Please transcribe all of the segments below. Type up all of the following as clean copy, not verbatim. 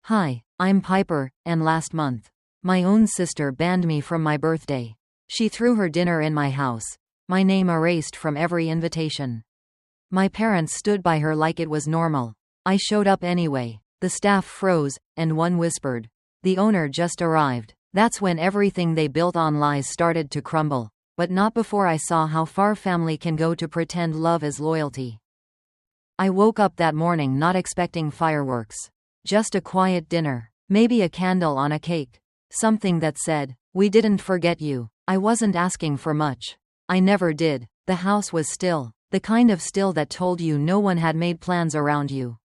Hi, I'm Piper, and last month, my own sister banned me from my birthday. She threw her dinner in my house, my name erased from every invitation. My parents stood by her like it was normal. I showed up anyway. The staff froze, and one whispered, "The owner just arrived." That's when everything they built on lies started to crumble, but not before I saw how far family can go to pretend love is loyalty. I woke up that morning not expecting fireworks. Just a quiet dinner, maybe a candle on a cake. Something that said, "We didn't forget you." I wasn't asking for much. I never did. The house was still, the kind of still that told you no one had made plans around you.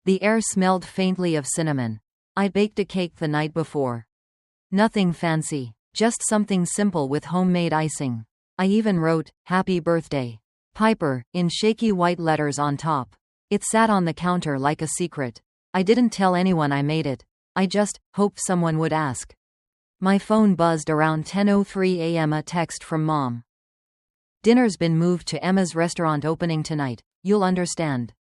The air smelled faintly of cinnamon. I'd baked a cake the night before. Nothing fancy, just something simple with homemade icing. I even wrote, "Happy birthday, Piper," in shaky white letters on top. It sat on the counter like a secret. I didn't tell anyone I made it. I just hoped someone would ask. My phone buzzed around 10:03 a.m. A text from Mom. "Dinner's been moved to Emma's restaurant opening tonight. You'll understand."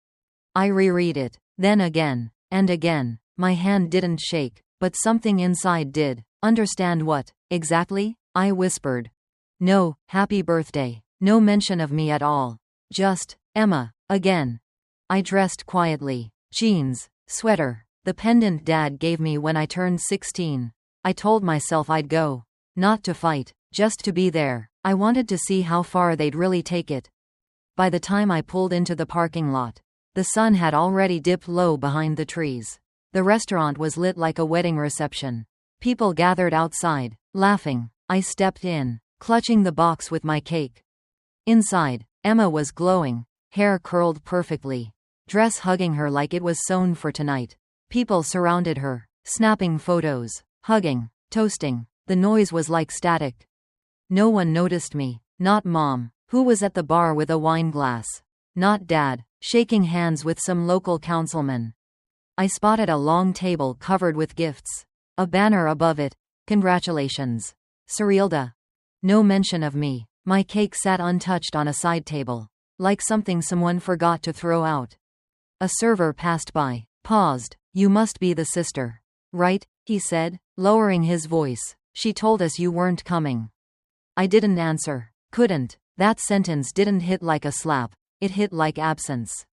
I reread it, then again, and again. My hand didn't shake, but something inside did. "Understand what, exactly?" I whispered. "No, happy birthday." No mention of me at all. Just, "Emma," again. I dressed quietly. Jeans, sweater, the pendant Dad gave me when I turned 16. I told myself I'd go. Not to fight, just to be there. I wanted to see how far they'd really take it. By the time I pulled into the parking lot, the sun had already dipped low behind the trees. The restaurant was lit like a wedding reception. People gathered outside, laughing. I stepped in, clutching the box with my cake. Inside, Emma was glowing, hair curled perfectly, dress hugging her like it was sewn for tonight. People surrounded her, snapping photos, hugging, toasting. The noise was like static. No one noticed me. Not Mom, who was at the bar with a wine glass. Not Dad, shaking hands with some local councilman. I spotted a long table covered with gifts. A banner above it, "Congratulations, Serilda." No mention of me. My cake sat untouched on a side table, like something someone forgot to throw out. A server passed by, paused. "You must be the sister, right?" he said, lowering his voice. "She told us you weren't coming." I didn't answer. Couldn't. That sentence didn't hit like a slap. It hit like absence.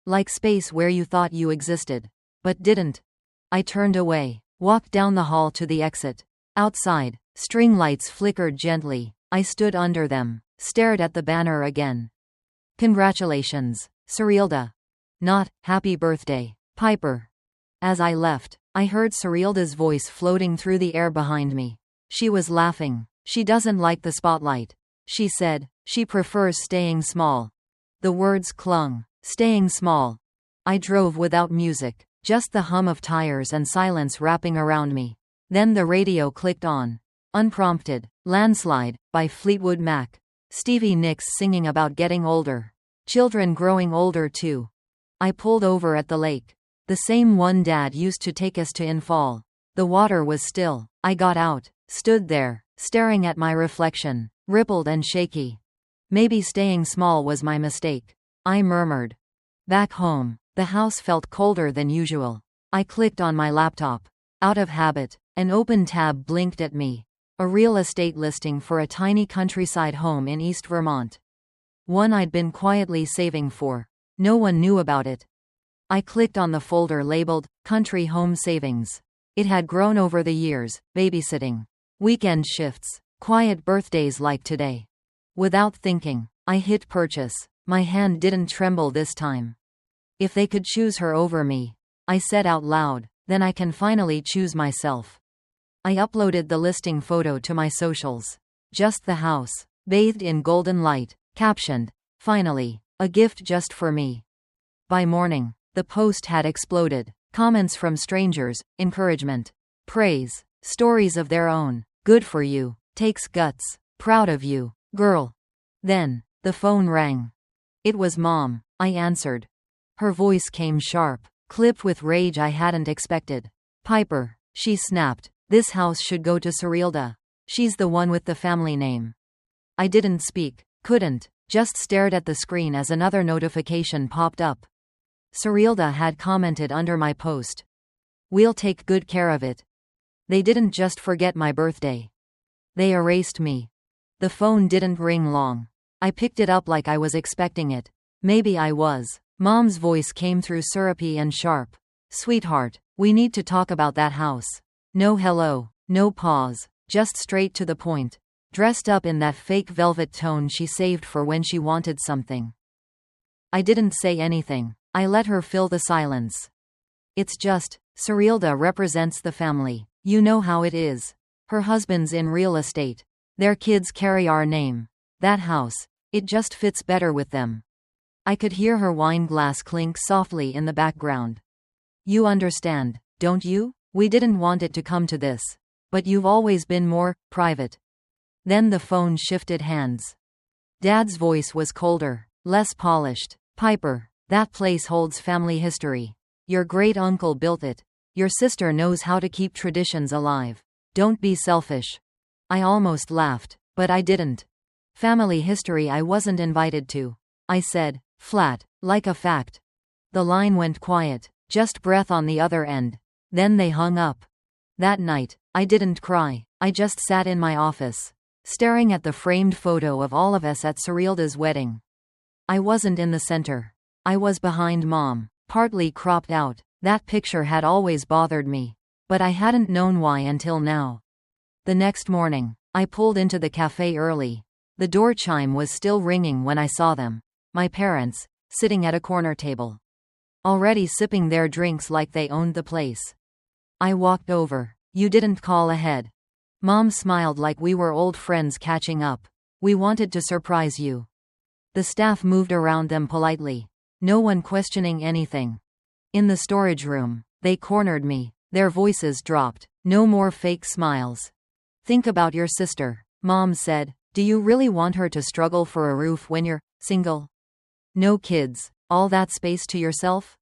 Like space where you thought you existed, but didn't. I turned away, walked down the hall to the exit. Outside, string lights flickered gently. I stood under them, stared at the banner again. "Congratulations, Serilda." Not, "Happy birthday, Piper." As I left, I heard Serilda's voice floating through the air behind me. She was laughing. "She doesn't like the spotlight," she said. "She prefers staying small." The words clung. Staying small. I drove without music, just the hum of tires and silence wrapping around me. Then the radio clicked on. Unprompted. "Landslide," by Fleetwood Mac. Stevie Nicks singing about getting older. Children growing older too. I pulled over at the lake. The same one Dad used to take us to in fall. The water was still. I got out, stood there, staring at my reflection, rippled and shaky. Maybe staying small was my mistake, I murmured. Back home, the house felt colder than usual. I clicked on my laptop. Out of habit, an open tab blinked at me. A real estate listing for a tiny countryside home in East Vermont. One I'd been quietly saving for. No one knew about it. I clicked on the folder labeled, "Country Home Savings." It had grown over the years, babysitting, weekend shifts, quiet birthdays like today. Without thinking, I hit purchase. My hand didn't tremble this time. "If they could choose her over me," I said out loud, "then I can finally choose myself." I uploaded the listing photo to my socials. Just the house, bathed in golden light, captioned, "Finally, a gift just for me." By morning, the post had exploded. Comments from strangers, encouragement, praise, stories of their own. "Good for you. Takes guts. Proud of you, girl." Then, the phone rang. It was Mom. I answered. Her voice came sharp, clipped with rage I hadn't expected. "Piper," she snapped, "this house should go to Serilda. She's the one with the family name." I didn't speak, couldn't, just stared at the screen as another notification popped up. Serilda had commented under my post. We'll take good care of it. They didn't just forget my birthday. They erased me. The phone didn't ring long. I picked it up like I was expecting it. Maybe I was. Mom's voice came through syrupy and sharp. Sweetheart, we need to talk about that house. No hello, no pause, just straight to the point. Dressed up in that fake velvet tone she saved for when she wanted something. I didn't say anything. I let her fill the silence. It's just, Serilda represents the family. You know how it is. Her husband's in real estate. Their kids carry our name. That house, it just fits better with them. I could hear her wine glass clink softly in the background. You understand, don't you? We didn't want it to come to this. But you've always been more private. Then the phone shifted hands. Dad's voice was colder, less polished. Piper, that place holds family history. Your great-uncle built it. Your sister knows how to keep traditions alive. Don't be selfish. I almost laughed, but I didn't. Family history I wasn't invited to. I said, flat, like a fact. The line went quiet, just breath on the other end. Then they hung up. That night, I didn't cry. I just sat in my office, staring at the framed photo of all of us at Serilda's wedding. I wasn't in the center. I was behind Mom, partly cropped out. That picture had always bothered me, but I hadn't known why until now. The next morning, I pulled into the cafe early. The door chime was still ringing when I saw them. My parents, sitting at a corner table, already sipping their drinks like they owned the place. I walked over. You didn't call ahead. Mom smiled like we were old friends catching up. We wanted to surprise you. The staff moved around them politely. No one questioning anything. In the storage room, they cornered me. Their voices dropped. No more fake smiles. Think about your sister, Mom said. Do you really want her to struggle for a roof when you're single? No kids, all that space to yourself?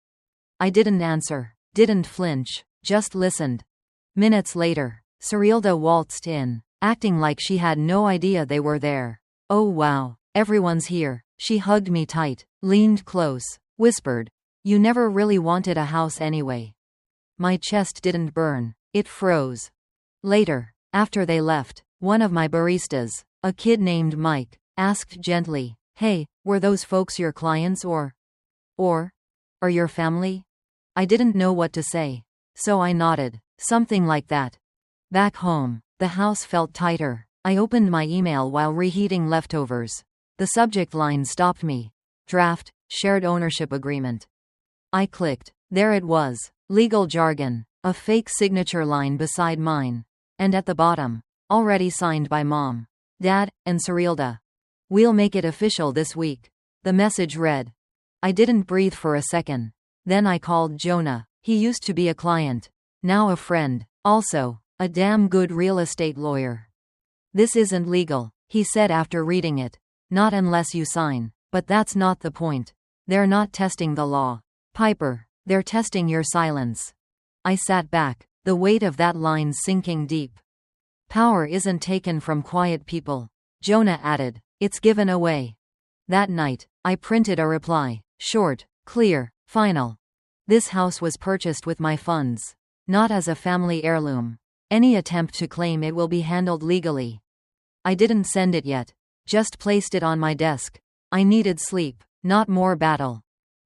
I didn't answer, didn't flinch, just listened. Minutes later, Serilda waltzed in, acting like she had no idea they were there. Oh wow, everyone's here. She hugged me tight, leaned close, whispered, you never really wanted a house anyway. My chest didn't burn, it froze. Later, after they left, one of my baristas, a kid named Mike, asked gently, hey, were those folks your clients or your family? I didn't know what to say, so I nodded, something like that. Back home, the house felt tighter. I opened my email while reheating leftovers. The subject line stopped me. Draft, shared ownership agreement. I clicked. There it was. Legal jargon. A fake signature line beside mine. And at the bottom, already signed by Mom, Dad, and Serilda. We'll make it official this week. The message read. I didn't breathe for a second. Then I called Jonah. He used to be a client. Now a friend. Also, a damn good real estate lawyer. This isn't legal, he said after reading it. Not unless you sign. But that's not the point. They're not testing the law. Piper, they're testing your silence. I sat back, the weight of that line sinking deep. Power isn't taken from quiet people. Jonah added, it's given away. That night, I printed a reply. Short, clear, final. This house was purchased with my funds. Not as a family heirloom. Any attempt to claim it will be handled legally. I didn't send it yet. Just placed it on my desk. I needed sleep, not more battle.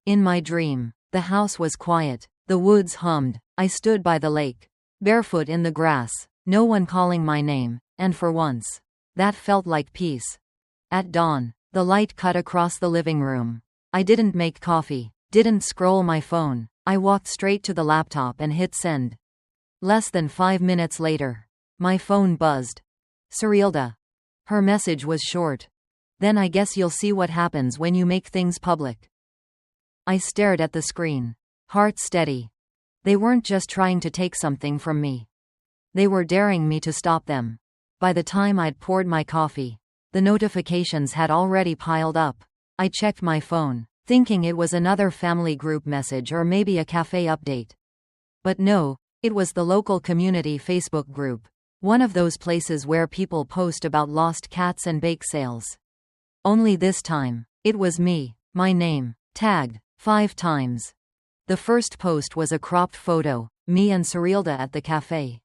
In my dream, the house was quiet. The woods hummed. I stood by the lake, barefoot in the grass, no one calling my name, and for once, that felt like peace. At dawn, the light cut across the living room. I didn't make coffee, didn't scroll my phone. I walked straight to the laptop and hit send. Less than 5 minutes later, my phone buzzed. Serilda. Her message was short. Then I guess you'll see what happens when you make things public. I stared at the screen, heart steady. They weren't just trying to take something from me. They were daring me to stop them. By the time I'd poured my coffee, the notifications had already piled up. I checked my phone, thinking it was another family group message or maybe a cafe update. But no, it was the local community Facebook group. One of those places where people post about lost cats and bake sales. Only this time, it was me, my name, tagged 5 times. The first post was a cropped photo, me and Serilda at the cafe.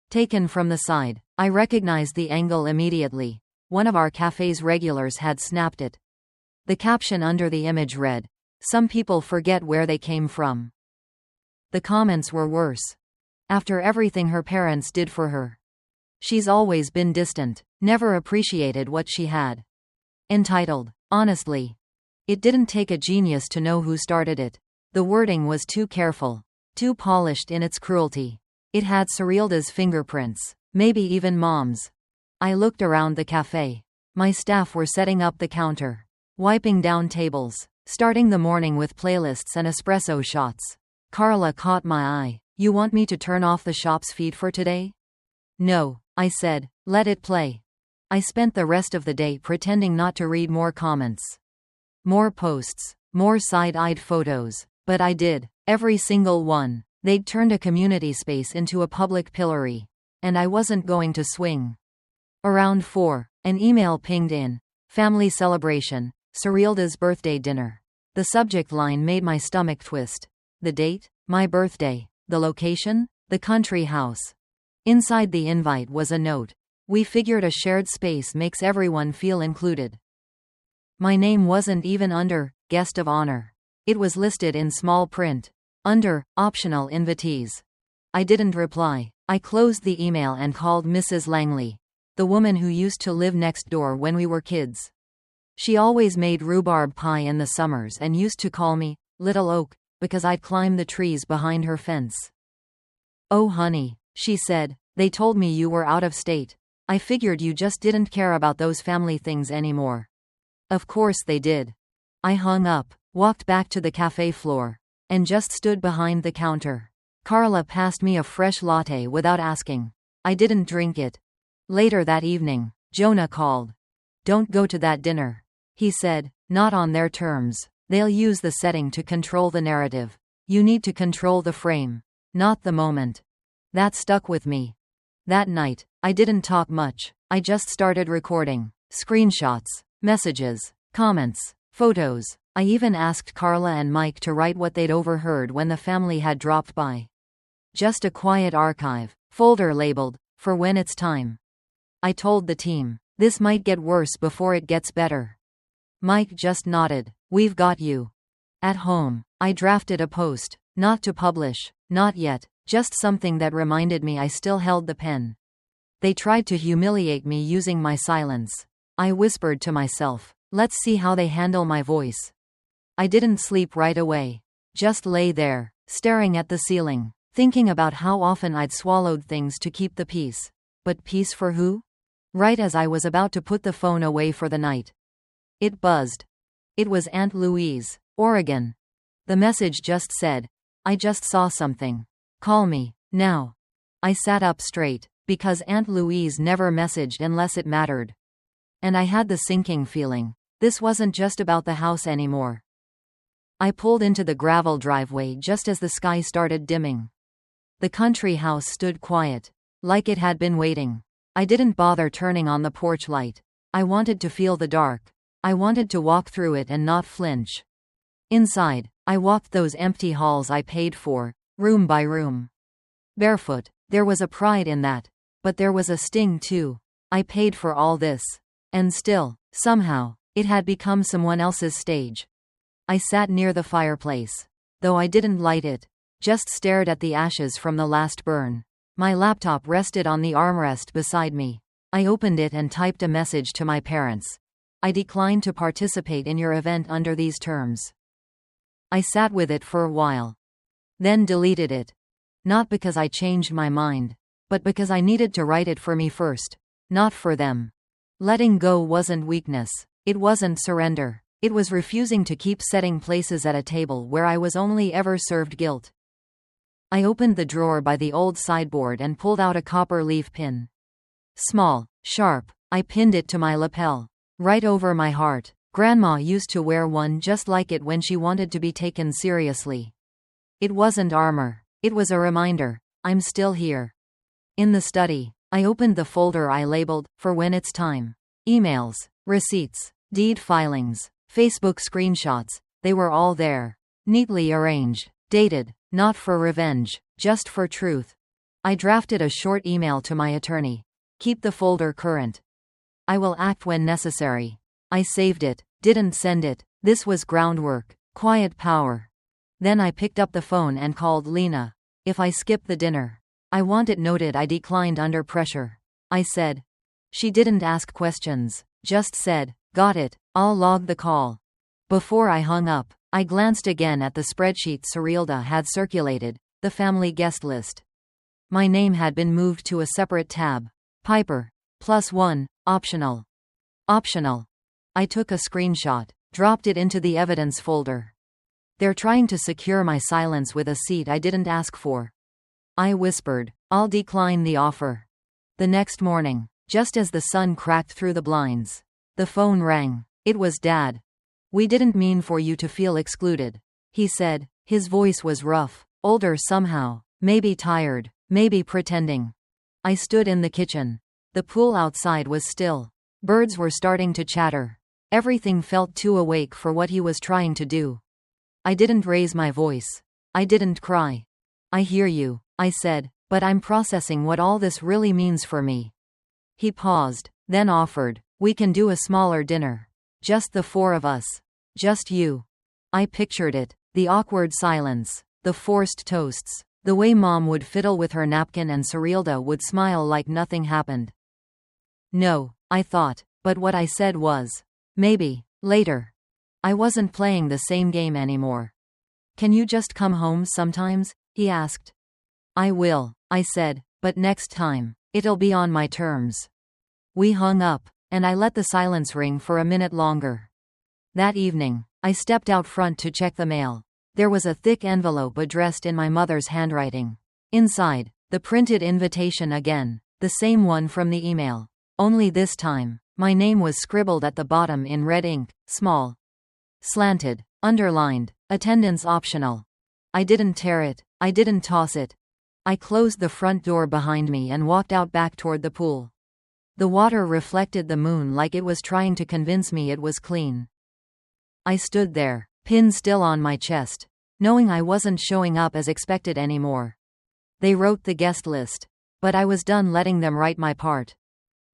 Taken from the side. I recognized the angle immediately. One of our cafe's regulars had snapped it. The caption under the image read, "Some people forget where they came from." The comments were worse. After everything her parents did for her. She's always been distant, never appreciated what she had. Entitled, "Honestly." It didn't take a genius to know who started it. The wording was too careful, too polished in its cruelty. It had Serilda's fingerprints, maybe even Mom's. I looked around the cafe. My staff were setting up the counter, wiping down tables, starting the morning with playlists and espresso shots. Carla caught my eye. "You want me to turn off the shop's feed for today?" "No," I said, "let it play." I spent the rest of the day pretending not to read more comments. More posts, more side-eyed photos. But I did. Every single one. They'd turned a community space into a public pillory. And I wasn't going to swing. Around 4, an email pinged in. "Family celebration. Serilda's birthday dinner." The subject line made my stomach twist. The date? My birthday. The location? The country house. Inside the invite was a note. "We figured a shared space makes everyone feel included." My name wasn't even under guest of honor. It was listed in small print. Under optional invitees. I didn't reply. I closed the email and called Mrs. Langley, the woman who used to live next door when we were kids. She always made rhubarb pie in the summers and used to call me Little Oak, because I'd climb the trees behind her fence. "Oh honey," she said, "they told me you were out of state. I figured you just didn't care about those family things anymore." Of course they did. I hung up, walked back to the cafe floor, and just stood behind the counter. Carla passed me a fresh latte without asking. I didn't drink it. Later that evening, Jonah called. "Don't go to that dinner," he said. "Not on their terms. They'll use the setting to control the narrative. You need to control the frame, not the moment." That stuck with me. That night, I didn't talk much. I just started recording. Screenshots, messages, comments, photos. I even asked Carla and Mike to write what they'd overheard when the family had dropped by. Just a quiet archive, folder labeled, "For when it's time." I told the team, "This might get worse before it gets better." Mike just nodded. "We've got you." At home, I drafted a post. Not to publish, not yet, just something that reminded me I still held the pen. They tried to humiliate me using my silence. I whispered to myself, "Let's see how they handle my voice." I didn't sleep right away. Just lay there, staring at the ceiling, thinking about how often I'd swallowed things to keep the peace. But peace for who? Right as I was about to put the phone away for the night, it buzzed. It was Aunt Louise, Oregon. The message just said, "I just saw something. Call me, now." I sat up straight, because Aunt Louise never messaged unless it mattered. And I had the sinking feeling. This wasn't just about the house anymore. I pulled into the gravel driveway just as the sky started dimming. The country house stood quiet, like it had been waiting. I didn't bother turning on the porch light. I wanted to feel the dark. I wanted to walk through it and not flinch. Inside, I walked those empty halls I paid for, room by room. Barefoot, there was a pride in that. But there was a sting too. I paid for all this. And still, somehow, it had become someone else's stage. I sat near the fireplace. Though I didn't light it, just stared at the ashes from the last burn. My laptop rested on the armrest beside me. I opened it and typed a message to my parents. "I decline to participate in your event under these terms." I sat with it for a while. Then deleted it. Not because I changed my mind, but because I needed to write it for me first, not for them. Letting go wasn't weakness. It wasn't surrender. It was refusing to keep setting places at a table where I was only ever served guilt. I opened the drawer by the old sideboard and pulled out a copper leaf pin. Small, sharp, I pinned it to my lapel, right over my heart. Grandma used to wear one just like it when she wanted to be taken seriously. It wasn't armor. It was a reminder. I'm still here. In the study, I opened the folder I labeled, "For when it's time." Emails, receipts, deed filings, Facebook screenshots, they were all there. Neatly arranged. Dated, not for revenge, Just for truth. I drafted a short email to my attorney. Keep the folder current. I will act when necessary. I saved it. Didn't send it. This was groundwork. Quiet power. Then I picked up the phone and called Lena. If I skip the dinner, I want it noted I declined under pressure, I said. She didn't ask questions, just said, got it, I'll log the call. Before I hung up, I glanced again at the spreadsheet Serilda had circulated, the family guest list. My name had been moved to a separate tab. Piper, +1, optional. Optional. I took a screenshot, dropped it into the evidence folder. They're trying to secure my silence with a seat I didn't ask for. I whispered, I'll decline the offer. The next morning, just as the sun cracked through the blinds, the phone rang. It was Dad. We didn't mean for you to feel excluded, he said. His voice was rough, older somehow, maybe tired, maybe pretending. I stood in the kitchen. The pool outside was still. Birds were starting to chatter. Everything felt too awake for what he was trying to do. I didn't raise my voice. I didn't cry. I hear you, I said, but I'm processing what all this really means for me. He paused, then offered, we can do a smaller dinner. Just the four of us. Just you. I pictured it, the awkward silence, the forced toasts, the way Mom would fiddle with her napkin and Serilda would smile like nothing happened. No, I thought, but what I said was, maybe, later. I wasn't playing the same game anymore. Can you just come home sometimes? He asked. I will, I said, but next time, it'll be on my terms. We hung up, and I let the silence ring for a minute longer. That evening, I stepped out front to check the mail. There was a thick envelope addressed in my mother's handwriting. Inside, the printed invitation again, the same one from the email. Only this time, my name was scribbled at the bottom in red ink, small. Slanted, underlined, attendance optional. I didn't tear it, I didn't toss it. I closed the front door behind me and walked out back toward the pool. The water reflected the moon like it was trying to convince me it was clean. I stood there, pin still on my chest, knowing I wasn't showing up as expected anymore. They wrote the guest list, but I was done letting them write my part.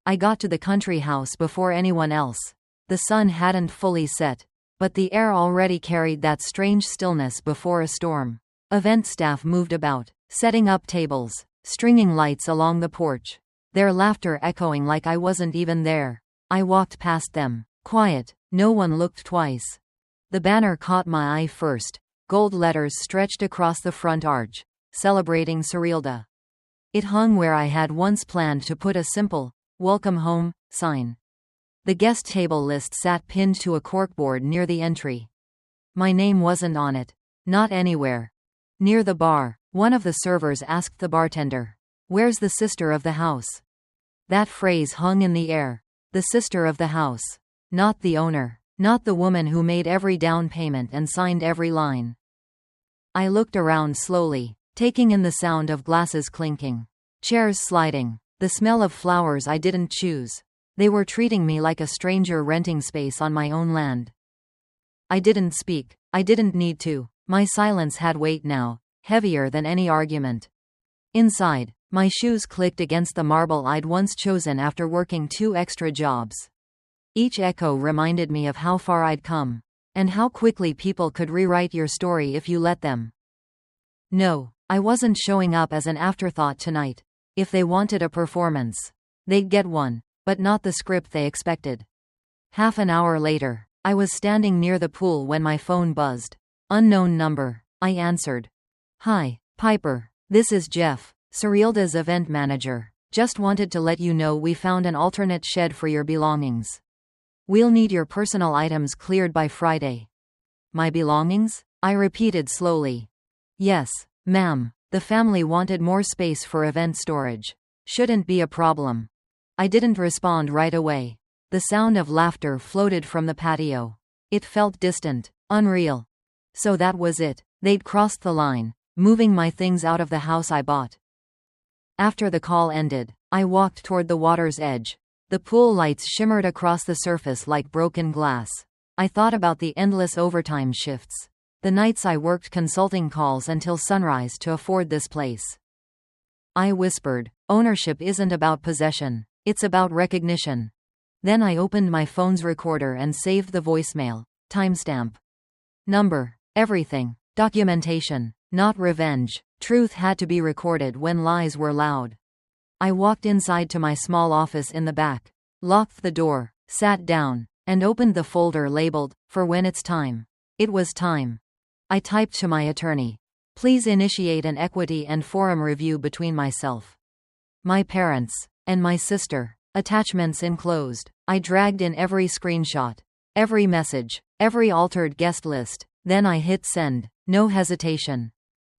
I got to the country house before anyone else. The sun hadn't fully set, but the air already carried that strange stillness before a storm. Event staff moved about, setting up tables, stringing lights along the porch, their laughter echoing like I wasn't even there. I walked past them, quiet, no one looked twice. The banner caught my eye first, gold letters stretched across the front arch, celebrating Serilda. It hung where I had once planned to put a simple, welcome home, sign. The guest table list sat pinned to a corkboard near the entry. My name wasn't on it. Not anywhere. Near the bar, one of the servers asked the bartender, "Where's the sister of the house?" That phrase hung in the air. The sister of the house. Not the owner. Not the woman who made every down payment and signed every line. I looked around slowly, taking in the sound of glasses clinking, chairs sliding, the smell of flowers I didn't choose. They were treating me like a stranger renting space on my own land. I didn't speak. I didn't need to. My silence had weight now, heavier than any argument. Inside, my shoes clicked against the marble I'd once chosen after working 2 extra jobs. Each echo reminded me of how far I'd come, and how quickly people could rewrite your story if you let them. No, I wasn't showing up as an afterthought tonight. If they wanted a performance, they'd get one, but not the script they expected. Half an hour later, I was standing near the pool when my phone buzzed. Unknown number. I answered. Hi, Piper. This is Jeff, Serilda's event manager. Just wanted to let you know we found an alternate shed for your belongings. We'll need your personal items cleared by Friday. My belongings? I repeated slowly. Yes, ma'am. The family wanted more space for event storage. Shouldn't be a problem. I didn't respond right away. The sound of laughter floated from the patio. It felt distant, unreal. So that was it. They'd crossed the line, moving my things out of the house I bought. After the call ended, I walked toward the water's edge. The pool lights shimmered across the surface like broken glass. I thought about the endless overtime shifts, The nights I worked consulting calls until sunrise to afford this place. I whispered, ownership isn't about possession. It's about recognition. Then I opened my phone's recorder and saved the voicemail. Timestamp. Number. Everything. Documentation. Not revenge. Truth had to be recorded when lies were loud. I walked inside to my small office in the back, locked the door, sat down, and opened the folder labeled, "For when it's time." It was time. I typed to my attorney, "Please initiate an equity and forum review between myself, my parents, and my sister." Attachments enclosed. I dragged in every screenshot, every message, every altered guest list. Then I hit send. No hesitation.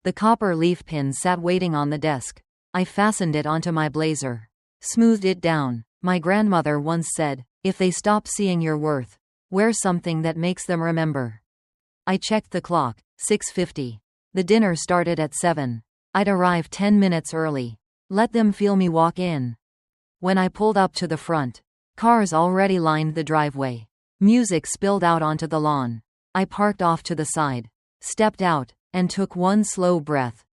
The copper leaf pin sat waiting on the desk. I fastened it onto my blazer, smoothed it down. My grandmother once said, "If they stop seeing your worth, wear something that makes them remember." I checked the clock. 6:50. The dinner started at 7. I'd arrive 10 minutes early. Let them feel me walk in. When I pulled up to the front, cars already lined the driveway. Music spilled out onto the lawn. I parked off to the side, stepped out, and took one slow breath.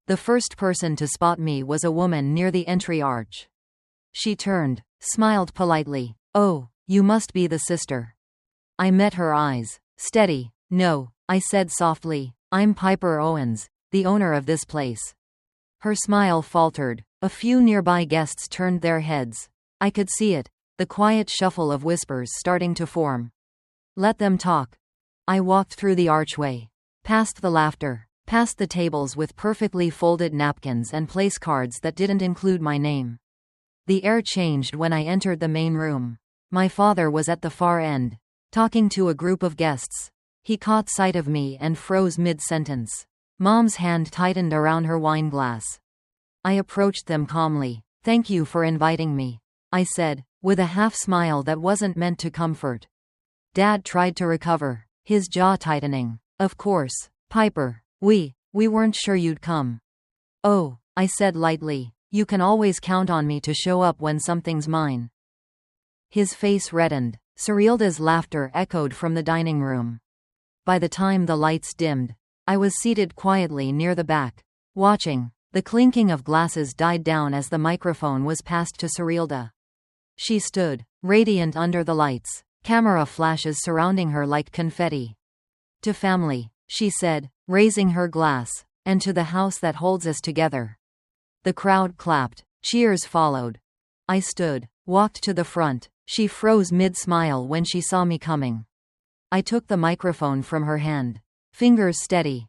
The first person to spot me was a woman near the entry arch. She turned, smiled politely. "Oh, you must be the sister." I met her eyes. "Steady." "No," I said softly. "I'm Piper Owens, the owner of this place." Her smile faltered. A few nearby guests turned their heads. I could see it, the quiet shuffle of whispers starting to form. "Let them talk." I walked through the archway, past the laughter, past the tables with perfectly folded napkins and place cards that didn't include my name. The air changed when I entered the main room. My father was at the far end, talking to a group of guests. He caught sight of me and froze mid-sentence. Mom's hand tightened around her wine glass. I approached them calmly. "Thank you for inviting me," I said, with a half-smile that wasn't meant to comfort. Dad tried to recover, his jaw tightening. "Of course, Piper. We weren't sure you'd come." "Oh," I said lightly, "you can always count on me to show up when something's mine." His face reddened. Serilda's laughter echoed from the dining room. By the time the lights dimmed, I was seated quietly near the back, watching. The clinking of glasses died down as the microphone was passed to Serilda. She stood, radiant under the lights, camera flashes surrounding her like confetti. "To family," she said, raising her glass, "and to the house that holds us together." The crowd clapped. Cheers followed. I stood, walked to the front. She froze mid-smile when she saw me coming. I took the microphone from her hand. Fingers steady.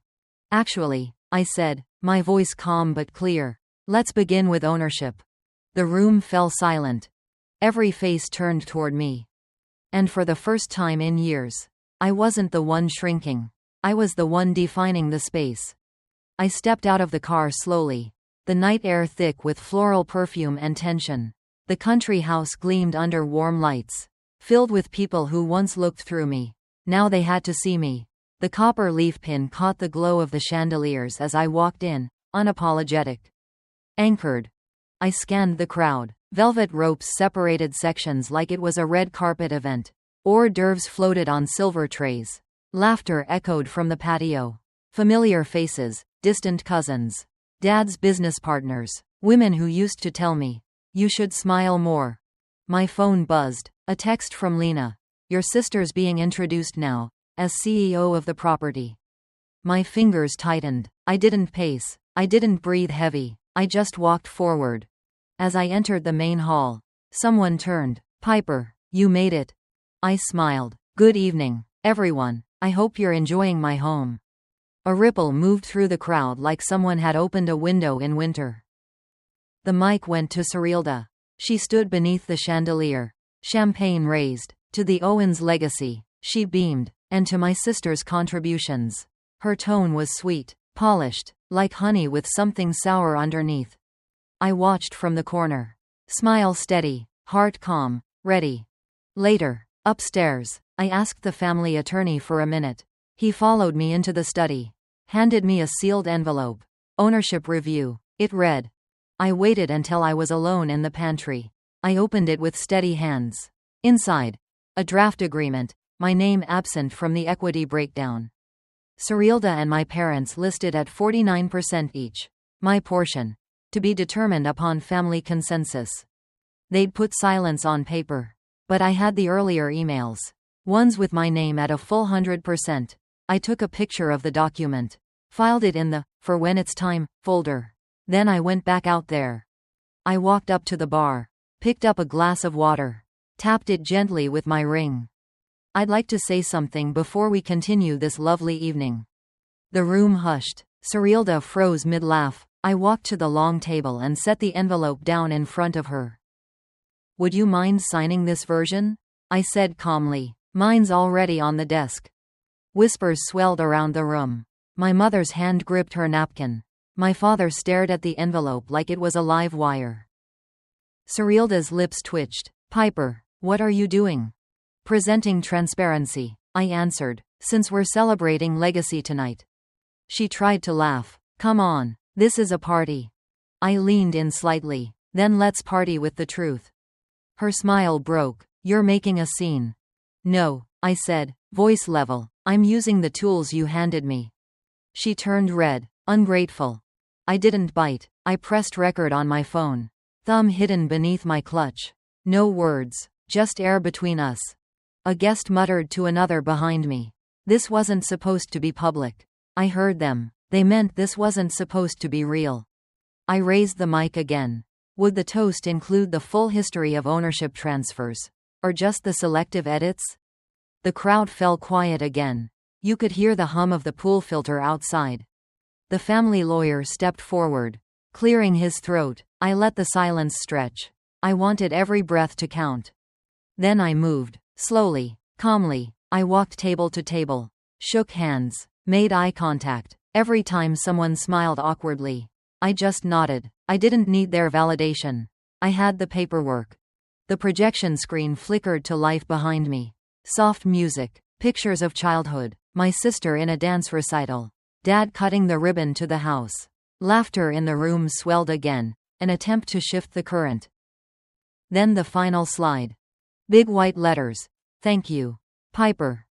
"Actually," I said, my voice calm but clear, "let's begin with ownership." The room fell silent. Every face turned toward me. And for the first time in years, I wasn't the one shrinking. I was the one defining the space. I stepped out of the car slowly, the night air thick with floral perfume and tension. The country house gleamed under warm lights, filled with people who once looked through me. Now they had to see me. The copper leaf pin caught the glow of the chandeliers as I walked in, unapologetic. Anchored. I scanned the crowd. Velvet ropes separated sections like it was a red carpet event. Hors d'oeuvres floated on silver trays. Laughter echoed from the patio. Familiar faces, distant cousins, Dad's business partners, women who used to tell me, "You should smile more." My phone buzzed. A text from Lena. "Your sister's being introduced now, as CEO of the property." My fingers tightened. I didn't pace. I didn't breathe heavy. I just walked forward. As I entered the main hall, someone turned. "Piper, you made it." I smiled. "Good evening, everyone. I hope you're enjoying my home." A ripple moved through the crowd like someone had opened a window in winter. The mic went to Serilda. She stood beneath the chandelier, champagne raised. "To the Owens legacy," she beamed, "and to my sister's contributions." Her tone was sweet, polished, like honey with something sour underneath. I watched from the corner. Smile steady, heart calm, ready. Later, upstairs, I asked the family attorney for a minute. He followed me into the study, handed me a sealed envelope. "Ownership review," it read. I waited until I was alone in the pantry. I opened it with steady hands. Inside, a draft agreement, my name absent from the equity breakdown. Serilda and my parents listed at 49% each. My portion. To be determined upon family consensus. They'd put silence on paper. But I had the earlier emails. Ones with my name at a full 100%. I took a picture of the document. Filed it in the "for when it's time" folder. Then I went back out there. I walked up to the bar. Picked up a glass of water. Tapped it gently with my ring. I'd like to say something before we continue this lovely evening. The room hushed. Serilda froze mid-laugh. I walked to the long table and set the envelope down in front of her. Would you mind signing this version? I said calmly. Mine's already on the desk. Whispers swelled around the room. My mother's hand gripped her napkin. My father stared at the envelope like it was a live wire. Serilda's lips twitched. Piper, what are you doing? Presenting transparency, I answered, since we're celebrating legacy tonight. She tried to laugh. Come on, this is a party. I leaned in slightly. Then let's party with the truth. Her smile broke. You're making a scene. No, I said, voice level. I'm using the tools you handed me. She turned red. Ungrateful. I didn't bite. I pressed record on my phone. Thumb hidden beneath my clutch. No words, just air between us. A guest muttered to another behind me. This wasn't supposed to be public. I heard them. They meant this wasn't supposed to be real. I raised the mic again. Would the toast include the full history of ownership transfers? Or just the selective edits? The crowd fell quiet again. You could hear the hum of the pool filter outside. The family lawyer stepped forward. Clearing his throat, I let the silence stretch. I wanted every breath to count. Then I moved. Slowly, calmly, I walked table to table. Shook hands. Made eye contact. Every time someone smiled awkwardly, I just nodded. I didn't need their validation. I had the paperwork. The projection screen flickered to life behind me. Soft music. Pictures of childhood. My sister in a dance recital. Dad cutting the ribbon to the house. Laughter in the room swelled again. An attempt to shift the current. Then the final slide. Big white letters. Thank you, Piper.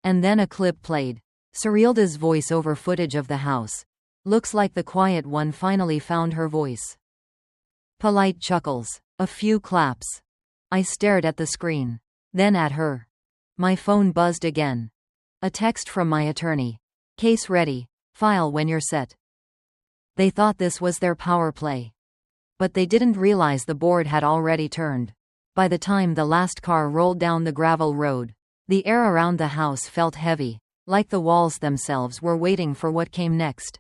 And then a clip played. Serilda's voice over footage of the house. Looks like the quiet one finally found her voice. Polite chuckles. A few claps. I stared at the screen. Then at her. My phone buzzed again. A text from my attorney. Case ready. File when you're set. They thought this was their power play. But they didn't realize the board had already turned. By the time the last car rolled down the gravel road, the air around the house felt heavy, like the walls themselves were waiting for what came next.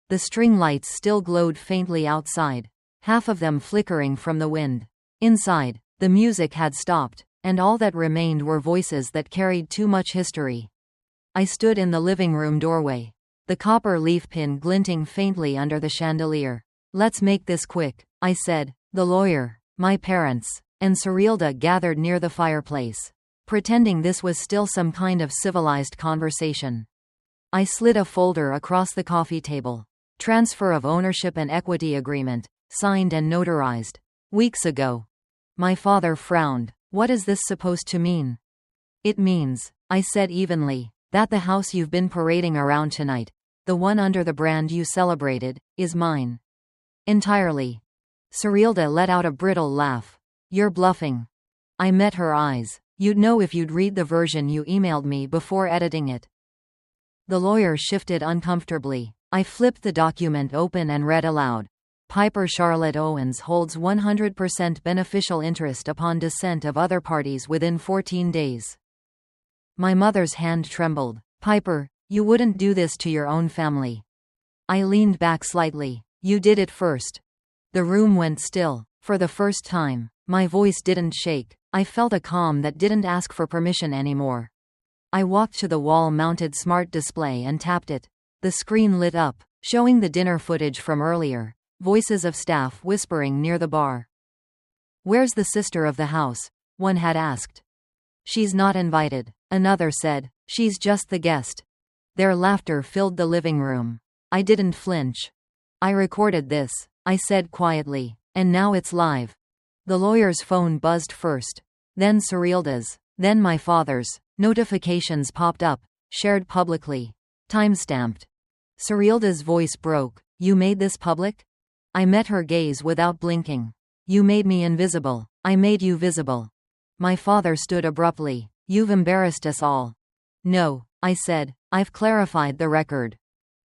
The string lights still glowed faintly outside, half of them flickering from the wind. Inside, the music had stopped, and all that remained were voices that carried too much history. I stood in the living room doorway, the copper leaf pin glinting faintly under the chandelier. Let's make this quick, I said. The lawyer, my parents, and Serilda gathered near the fireplace, pretending this was still some kind of civilized conversation. I slid a folder across the coffee table. Transfer of ownership and equity agreement, signed and notarized. Weeks ago. My father frowned. What is this supposed to mean? It means, I said evenly, that the house you've been parading around tonight, the one under the brand you celebrated, is mine. Entirely. Serilda let out a brittle laugh. You're bluffing. I met her eyes. You'd know if you'd read the version you emailed me before editing it. The lawyer shifted uncomfortably. I flipped the document open and read aloud. Piper Charlotte Owens holds 100% beneficial interest upon dissent of other parties within 14 days. My mother's hand trembled. Piper, you wouldn't do this to your own family. I leaned back slightly. You did it first. The room went still. For the first time, my voice didn't shake. I felt a calm that didn't ask for permission anymore. I walked to the wall-mounted smart display and tapped it. The screen lit up, showing the dinner footage from earlier, voices of staff whispering near the bar. Where's the sister of the house? One had asked. She's not invited. Another said, she's just the guest. Their laughter filled the living room. I didn't flinch. I recorded this, I said quietly, and now it's live. The lawyer's phone buzzed first. Then Serilda's. Then my father's. Notifications popped up. Shared publicly. Timestamped. Surrealda's voice broke. You made this public? I met her gaze without blinking. You made me invisible. I made you visible. My father stood abruptly. You've embarrassed us all. No, I said. I've clarified the record.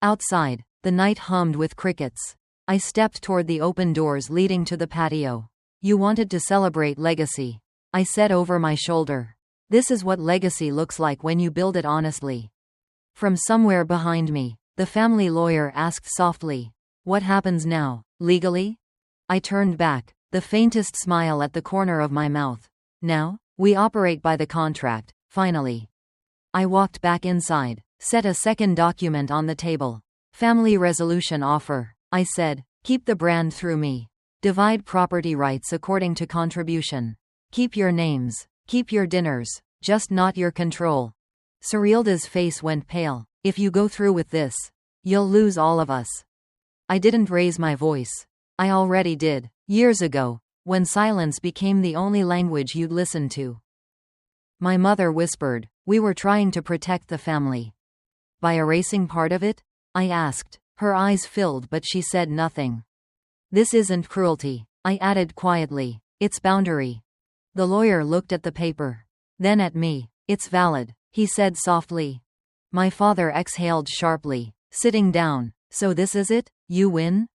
Outside, the night hummed with crickets. I stepped toward the open doors leading to the patio. You wanted to celebrate legacy. I said over my shoulder. This is what legacy looks like when you build it honestly. From somewhere behind me, the family lawyer asked softly, what happens now, legally? I turned back, the faintest smile at the corner of my mouth. Now, we operate by the contract, finally. I walked back inside, set a second document on the table. Family resolution offer, I said. Keep the brand through me. Divide property rights according to contribution. Keep your names. Keep your dinners. Just not your control. Surrealda's face went pale. If you go through with this, you'll lose all of us. I didn't raise my voice. I already did, years ago, when silence became the only language you'd listen to. My mother whispered, we were trying to protect the family. By erasing part of it? I asked. Her eyes filled but she said nothing. This isn't cruelty, I added quietly. It's boundary. The lawyer looked at the paper. Then at me. It's valid, he said softly. My father exhaled sharply, sitting down. So this is it? You win?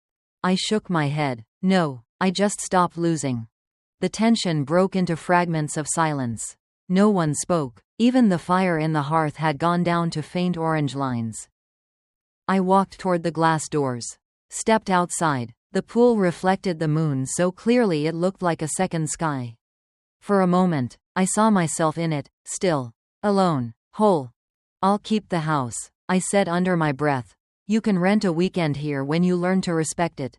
I shook my head. No, I just stopped losing. The tension broke into fragments of silence. No one spoke. Even the fire in the hearth had gone down to faint orange lines. I walked toward the glass doors. Stepped outside. The pool reflected the moon so clearly it looked like a second sky. For a moment, I saw myself in it, still. Alone. Whole. I'll keep the house, I said under my breath. You can rent a weekend here when you learn to respect it.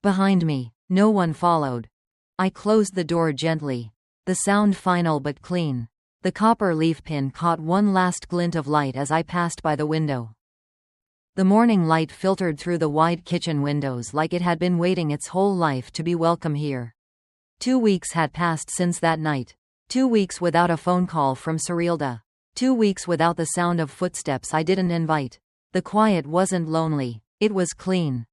Behind me, no one followed. I closed the door gently. The sound final but clean. The copper leaf pin caught one last glint of light as I passed by the window. The morning light filtered through the wide kitchen windows like it had been waiting its whole life to be welcome here. 2 weeks had passed since that night. 2 weeks without a phone call from Surrealda. 2 weeks without the sound of footsteps I didn't invite. The quiet wasn't lonely, it was clean.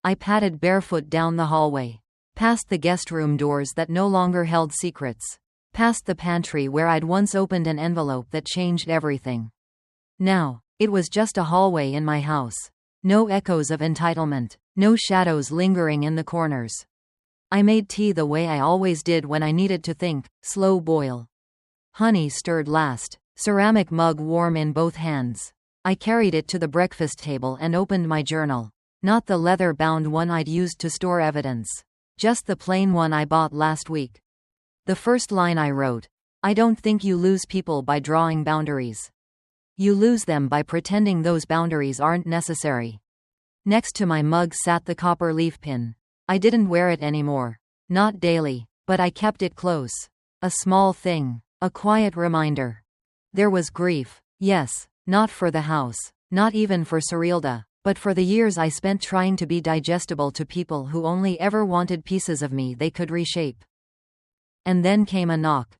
I padded barefoot down the hallway. Past the guest room doors that no longer held secrets. Past the pantry where I'd once opened an envelope that changed everything. Now, it was just a hallway in my house. No echoes of entitlement. No shadows lingering in the corners. I made tea the way I always did when I needed to think, slow boil. Honey stirred last, ceramic mug warm in both hands. I carried it to the breakfast table and opened my journal. Not the leather-bound one I'd used to store evidence. Just the plain one I bought last week. The first line I wrote. I don't think you lose people by drawing boundaries. You lose them by pretending those boundaries aren't necessary. Next to my mug sat the copper leaf pin. I didn't wear it anymore. Not daily, but I kept it close. A small thing. A quiet reminder. There was grief. Yes, not for the house. Not even for Surrealda, but for the years I spent trying to be digestible to people who only ever wanted pieces of me they could reshape. And then came a knock.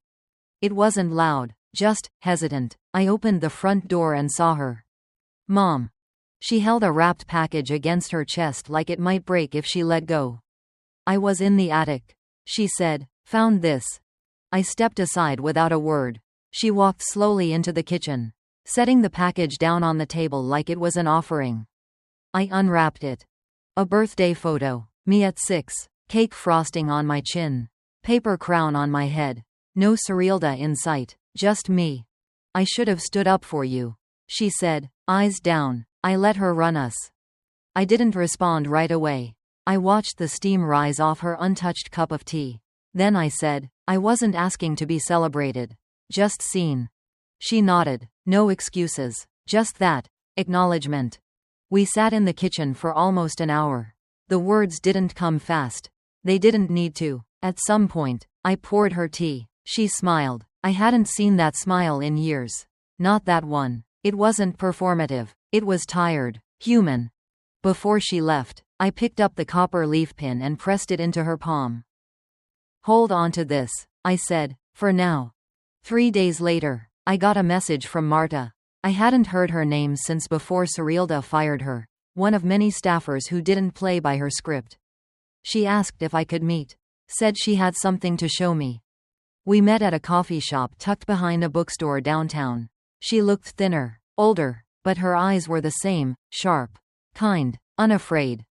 It wasn't loud, just hesitant. I opened the front door and saw her. Mom. She held a wrapped package against her chest like it might break if she let go. I was in the attic. She said, found this. I stepped aside without a word. She walked slowly into the kitchen, setting the package down on the table like it was an offering. I unwrapped it. A birthday photo. Me at 6. Cake frosting on my chin. Paper crown on my head. No Surrealda in sight. Just me. I should have stood up for you, she said, eyes down. I let her run us. I didn't respond right away. I watched the steam rise off her untouched cup of tea. Then I said, I wasn't asking to be celebrated. Just seen. She nodded. No excuses. Just that. Acknowledgement. We sat in the kitchen for almost an hour. The words didn't come fast. They didn't need to. At some point, I poured her tea. She smiled. I hadn't seen that smile in years. Not that one. It wasn't performative. It was tired. Human. Before she left, I picked up the copper leaf pin and pressed it into her palm. Hold on to this, I said, for now. 3 days later, I got a message from Marta. I hadn't heard her name since before Cyrilda fired her, one of many staffers who didn't play by her script. She asked if I could meet. Said she had something to show me. We met at a coffee shop tucked behind a bookstore downtown. She looked thinner, older, but her eyes were the same, sharp, kind, unafraid.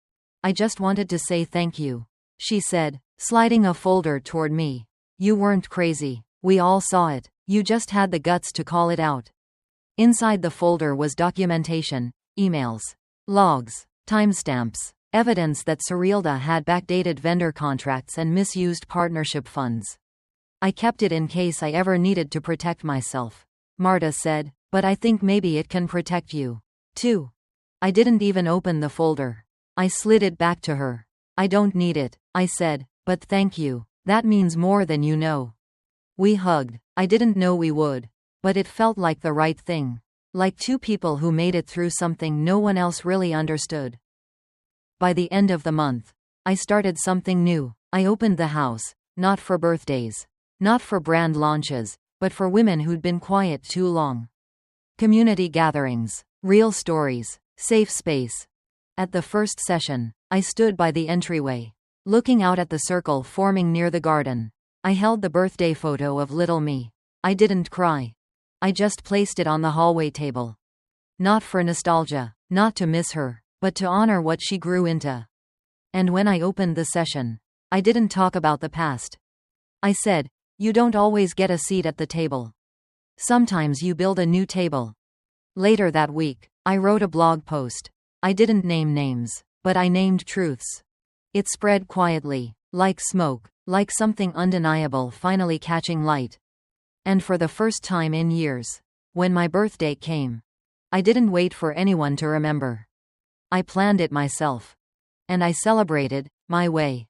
I just wanted to say thank you, she said, sliding a folder toward me. You weren't crazy. We all saw it. You just had the guts to call it out. Inside the folder was documentation, emails, logs, timestamps, evidence that Cyrilda had backdated vendor contracts and misused partnership funds. I kept it in case I ever needed to protect myself. Marta said, but I think maybe it can protect you, too. I didn't even open the folder. I slid it back to her. I don't need it, I said, but thank you. That means more than you know. We hugged. I didn't know we would. But it felt like the right thing. Like two people who made it through something no one else really understood. By the end of the month, I started something new. I opened the house, not for birthdays, not for brand launches, but for women who'd been quiet too long. Community gatherings, real stories, safe space. At the first session, I stood by the entryway, looking out at the circle forming near the garden. I held the birthday photo of little me. I didn't cry. I just placed it on the hallway table. Not for nostalgia, not to miss her, but to honor what she grew into. And when I opened the session, I didn't talk about the past. I said, you don't always get a seat at the table. Sometimes you build a new table. Later that week, I wrote a blog post. I didn't name names, but I named truths. It spread quietly, like smoke, like something undeniable finally catching light. And for the first time in years, when my birthday came, I didn't wait for anyone to remember. I planned it myself. And I celebrated, my way.